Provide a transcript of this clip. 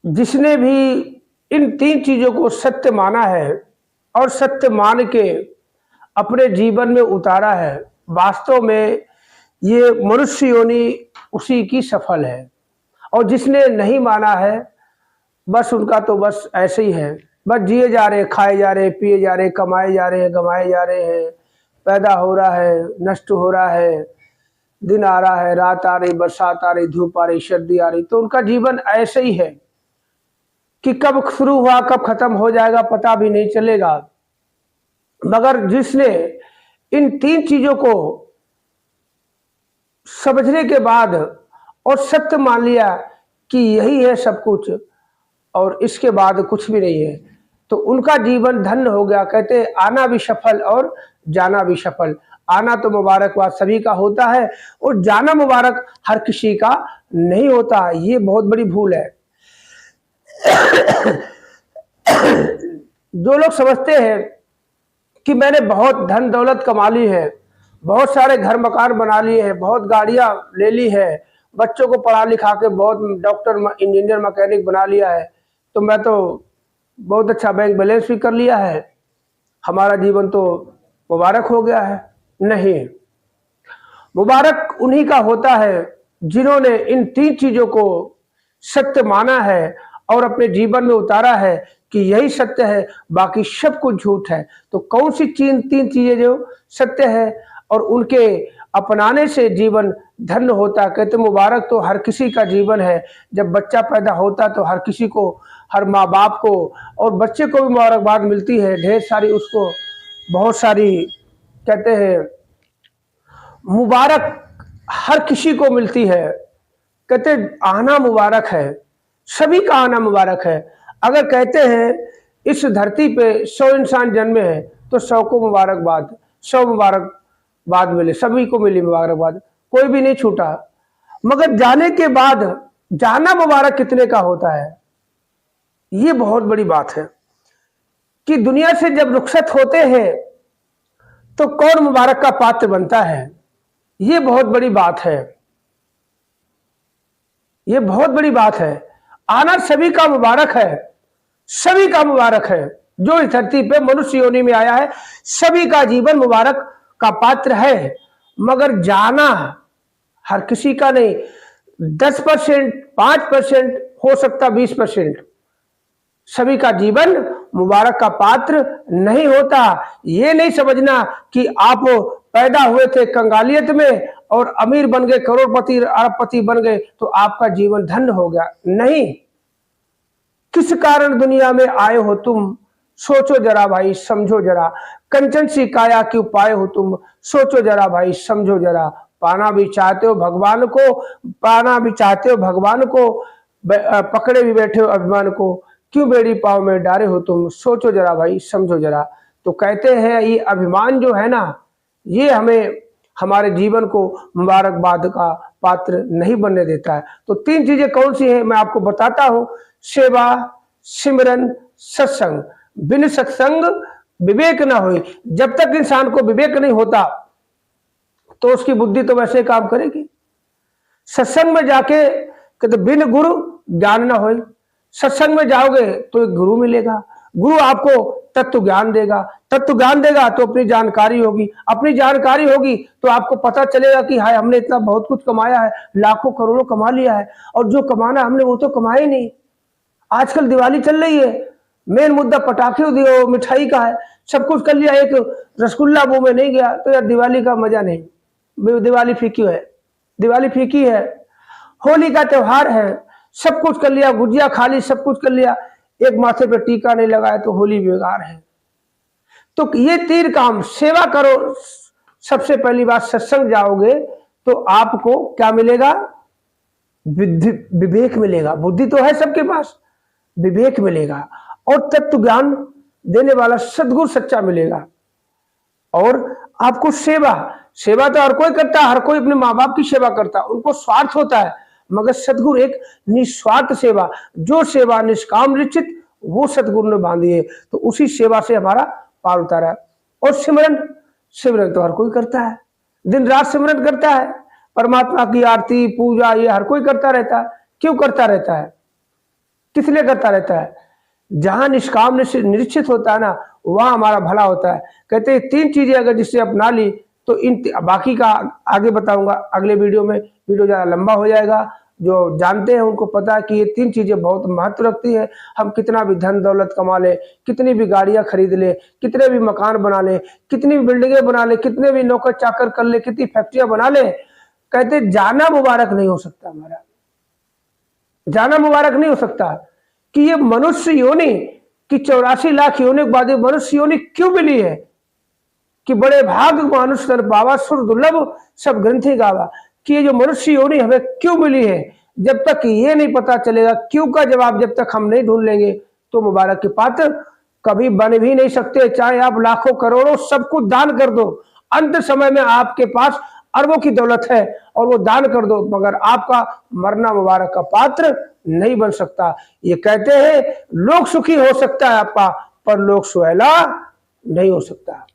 जिसने भी इन तीन चीजों को सत्य माना है और सत्य मान के अपने जीवन में उतारा है, वास्तव में ये मनुष्य योनि उसी की सफल है। और जिसने नहीं माना है, बस उनका तो बस ऐसे ही है, बस जिए जा रहे, खाए जा रहे, पिए जा रहे, कमाए जा रहे हैं, गंवाए जा रहे हैं, पैदा हो रहा है, नष्ट हो रहा है, दिन आ रहा है, रात आ रही, बरसात आ रही, धूप आ रही, सर्दी आ रही। तो उनका जीवन ऐसे ही है कि कब शुरू हुआ कब खत्म हो जाएगा पता भी नहीं चलेगा। मगर जिसने इन तीन चीजों को समझने के बाद और सत्य मान लिया कि यही है सब कुछ और इसके बाद कुछ भी नहीं है, तो उनका जीवन धन्य हो गया। कहते आना भी सफल और जाना भी सफल। आना तो मुबारकबाद सभी का होता है और जाना मुबारक हर किसी का नहीं होता। ये बहुत बड़ी भूल है। जो लोग समझते हैं कि मैंने बहुत धन दौलत कमा ली है, बहुत सारे घर मकान बना लिए हैं, बहुत गाड़ियां ले ली है, बच्चों को पढ़ा लिखा के बहुत डॉक्टर इंजीनियर मैकेनिक बना लिया है, तो मैं तो बहुत अच्छा बैंक बैलेंस भी कर लिया है, हमारा जीवन तो मुबारक हो गया है। नहीं, मुबारक उन्हीं का होता है जिन्होंने इन तीन चीजों को सत्य माना है और अपने जीवन में उतारा है कि यही सत्य है, बाकी सब कुछ झूठ है। तो कौन सी तीन चीजें जो सत्य है और उनके अपनाने से जीवन धन्य होता। कहते मुबारक तो हर किसी का जीवन है। जब बच्चा पैदा होता तो हर किसी को, हर माँ बाप को और बच्चे को भी मुबारकबाद मिलती है, ढेर सारी उसको बहुत सारी कहते हैं मुबारक हर किसी को मिलती है। कहते आना मुबारक है, सभी का आना मुबारक है। अगर कहते हैं इस धरती पे 100 इंसान जन्मे हैं तो 100 को मुबारकबाद, 100 मुबारकबाद मिले, सभी को मिली मुबारकबाद, कोई भी नहीं छूटा। मगर जाने के बाद जाना मुबारक कितने का होता है, ये बहुत बड़ी बात है कि दुनिया से जब रुखसत होते हैं तो कौन मुबारक का पात्र बनता है। ये बहुत बड़ी बात है, ये बहुत बड़ी बात है। आना सभी का मुबारक है, सभी का मुबारक है। जो इस धरती पे मनुष्य योनि में आया है सभी का जीवन मुबारक का पात्र है। मगर जाना हर किसी का नहीं, 10%, 5%, हो सकता 20%, सभी का जीवन मुबारक का पात्र नहीं होता। ये नहीं समझना कि आप पैदा हुए थे कंगालियत में और अमीर बन गए, करोड़पति अरबपति बन गए तो आपका जीवन धन्य हो गया। नहीं, किस कारण दुनिया में आए हो तुम, सोचो जरा भाई, समझो जरा। कंचन सी काया क्यों पाए हो तुम, सोचो जरा भाई, समझो जरा। पाना भी चाहते हो भगवान को, पाना भी चाहते हो भगवान को, पकड़े भी बैठे हो अभिमान को, क्यों बेड़ी पाव में डारे हो तुम, सोचो जरा भाई, समझो जरा। तो कहते हैं ये अभिमान जो है ना, ये हमें हमारे जीवन को मुबारकबाद का पात्र नहीं बनने देता है। तो तीन चीजें कौन सी हैं मैं आपको बताता हूं। सेवा, सिमरन, सत्संग। बिन सत्संग विवेक ना हो। जब तक इंसान को विवेक नहीं होता तो उसकी बुद्धि तो वैसे काम करेगी। सत्संग में जाके कहते बिन गुरु ज्ञान ना हो। सत्संग में जाओगे तो एक गुरु मिलेगा, गुरु आपको तत्व ज्ञान देगा, तत्व ज्ञान देगा तो अपनी जानकारी होगी, अपनी जानकारी होगी तो आपको पता चलेगा कि हाय हमने इतना बहुत कुछ कमाया है, लाखों करोड़ों कमा लिया है, और जो कमाना हमने वो तो कमाया ही नहीं। आजकल दिवाली चल रही है, मेन मुद्दा पटाखे दियो मिठाई का है, सब कुछ कर लिया, एक रसगुल्ला मुंह में नहीं गया तो यार दिवाली का मजा नहीं, दिवाली फीकी है, दिवाली फीकी है। होली का त्योहार है, सब कुछ कर लिया, गुजिया खा ली, सब कुछ कर लिया, एक माथे पे टीका नहीं लगाया तो होली बेकार है। तो ये तीन काम, सेवा करो, सबसे पहली बात सत्संग जाओगे तो आपको क्या मिलेगा, विवेक मिलेगा। बुद्धि तो है सबके पास, विवेक मिलेगा और तत्व ज्ञान देने वाला सदगुरु सच्चा मिलेगा। और आपको सेवा, सेवा तो हर कोई करता है, हर कोई अपने माँ बाप की सेवा करता है, उनको स्वार्थ होता है, मगर सदगुरु एक निस्वार्थ सेवा, जो सेवा निष्काम निश्चित वो सदगुरु ने बांधी है, तो उसी सेवा से हमारा पार उतारा है। और सिमरन, सिमरन तो हर कोई करता है, दिन रात सिमरन करता है, परमात्मा की आरती पूजा ये हर कोई करता रहता है। क्यों करता रहता है, किस लिए करता रहता है? जहां निष्काम निश्चित होता है ना, वहां हमारा भला होता है। कहते हैं 3 चीजें अगर जिससे अपना ली तो इन बाकी का आगे बताऊंगा अगले वीडियो में। वीडियो ज्यादा लंबा हो जाएगा। जो जानते हैं उनको पता है कि ये 3 चीजें बहुत महत्व रखती है। हम कितना भी धन दौलत कमा ले, कितनी भी गाड़ियां खरीद ले, कितने भी मकान बना ले, कितनी भी बिल्डिंगें बना ले, कितने भी नौकर चाकर कर ले, कितनी फैक्ट्रियां बना ले, कहते जाना मुबारक नहीं हो सकता। हमारा जाना मुबारक नहीं हो सकता। कि ये मनुष्य योनि की 84 लाख योनि के बाद मनुष्य योनि क्यों मिली है? कि बड़े भाग मानुष तन पावा, सुर दुर्लभ सब ग्रंथि गावा। कि ये जो मनुष्य योनि हमें क्यों मिली है, जब तक ये नहीं पता चलेगा, क्यों का जवाब जब तक हम नहीं ढूंढ लेंगे, तो मुबारक के पात्र कभी बन भी नहीं सकते। चाहे आप लाखों करोड़ों सब कुछ दान कर दो, अंत समय में आपके पास अरबों की दौलत है और वो दान कर दो, मगर आपका मरना मुबारक का पात्र नहीं बन सकता। ये कहते हैं लोक सुखी हो सकता है आपका, पर लोक सुहेला नहीं हो सकता।